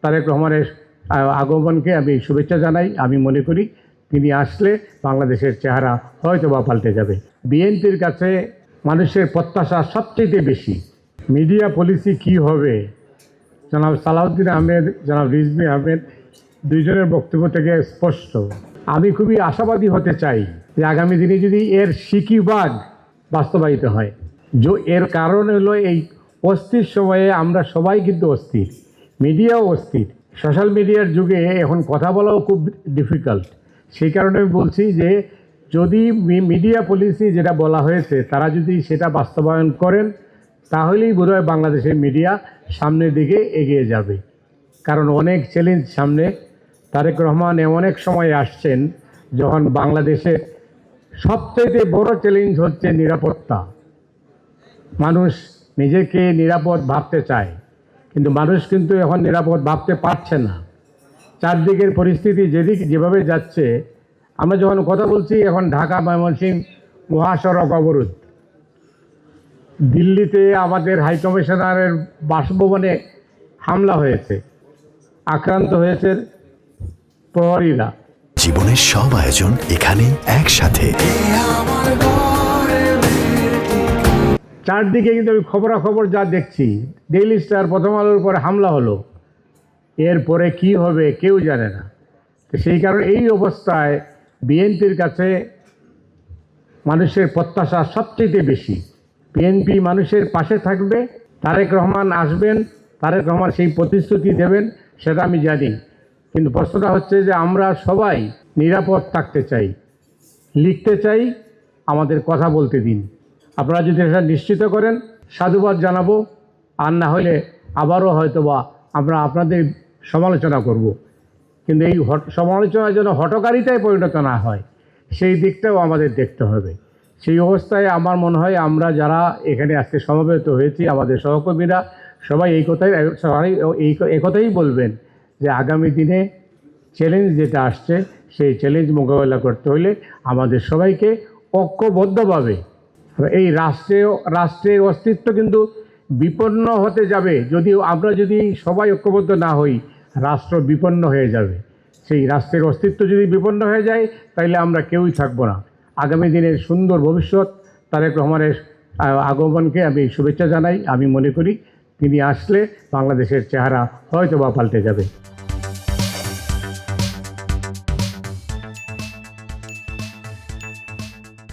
তারেক রহমানের আগমনকে আমি শুভেচ্ছা জানাই। আমি মনে করি তিনি আসলে বাংলাদেশের চেহারা হয়তো বা পাল্টে যাবে। বিএনপির কাছে মানুষের প্রত্যাশা সবচেয়ে বেশি। মিডিয়া পলিসি কি হবে, জনাব সালাউদ্দিন আহমেদ, জনাব রিজভী আহমেদ দুইজনের বক্তব্য থেকে স্পষ্ট। আমি খুবই আশাবাদী হতে চাই যে আগামী দিনে যদি এর সিকিবাদ বাস্তবায়িত হয়। এর কারণ হলো এই অস্থির সময়ে আমরা সবাই কিন্তু অস্থির, মিডিয়াও অস্থির। সোশ্যাল মিডিয়ার যুগে এখন কথা বলাও খুব ডিফিকাল্ট। সেই কারণে আমি বলছি যে যদি মিডিয়া পলিসি যেটা বলা হয়েছে তারা যদি সেটা বাস্তবায়ন করেন তাহলেই বোধহয় বাংলাদেশের মিডিয়া সামনের দিকে এগিয়ে যাবে। কারণ অনেক চ্যালেঞ্জ সামনে। তারেক রহমান এমন এক সময় আসছেন যখন বাংলাদেশের সবচেয়ে বড় চ্যালেঞ্জ হচ্ছে নিরাপত্তা। মানুষ নিজেকে নিরাপদ ভাবতে চায়, কিন্তু মানুষ কিন্তু এখন নিরাপদ ভাবতে পারছে না। চারদিকের পরিস্থিতি যেভাবে যাচ্ছে, আমরা যখন কথা বলছি এখন ঢাকা ময়মনসিংহ মহাসড়ক অবরোধ, দিল্লিতে আমাদের হাইকমিশনারের বাসভবনে হামলা হয়েছে, আক্রান্ত হয়েছে প্রহরীরা। জীবনের সব আয়োজন এখানে একসাথে। চারদিকে কিন্তু আমি খবরাখবর যা দেখছি, ডেইলি স্টার, প্রথম আলোর উপরে হামলা হলো, এরপরে কি হবে কেউ জানে না। তো সেই কারণে এই অবস্থায় বিএনপির কাছে মানুষের প্রত্যাশা সবচেয়ে বেশি। বিএনপি মানুষের পাশে থাকবে, তারেক রহমান আসবেন, তারেক রহমান সেই প্রতিশ্রুতি দেবেন, সেটা আমি জানি। কিন্তু প্রশ্নটা হচ্ছে যে আমরা সবাই নিরাপদ থাকতে চাই, লিখতে চাই, আমাদের কথা বলতে দিন। আপনারা যদি এটা নিশ্চিত করেন সাধুবাদ জানাবো, আর না হলে আবারও হয়তোবা আমরা আপনাদের সমালোচনা করব। কিন্তু এই সমালোচনা যেন হঠকারিতায় পরিণত না হয়, সেই দিকটাও আমাদের দেখতে হবে। সেই অবস্থায় আমার মনে হয় আমরা যারা এখানে আজকে সমবেত হয়েছি, আমাদের সহকর্মীরা সবাই এই কথাই বলবেন যে আগামী দিনে চ্যালেঞ্জ যেটা আসছে সেই চ্যালেঞ্জ মোকাবেলা করতে হলে আমাদের সবাইকে ঐক্যবদ্ধভাবে, এই রাষ্ট্রের অস্তিত্ব কিন্তু বিপন্ন হতে যাবে যদি সবাই ঐক্যবদ্ধ না হই, রাষ্ট্র বিপন্ন হয়ে যাবে। সেই রাষ্ট্রের অস্তিত্ব যদি বিপন্ন হয়ে যায় তাহলে আমরা কেউই থাকবো না। আগামী দিনের সুন্দর ভবিষ্যৎ, তারেক রহমানের আগমনকে আমি শুভেচ্ছা জানাই। আমি মনে করি তিনি আসলে বাংলাদেশের চেহারা হয়তো বা পাল্টে যাবে।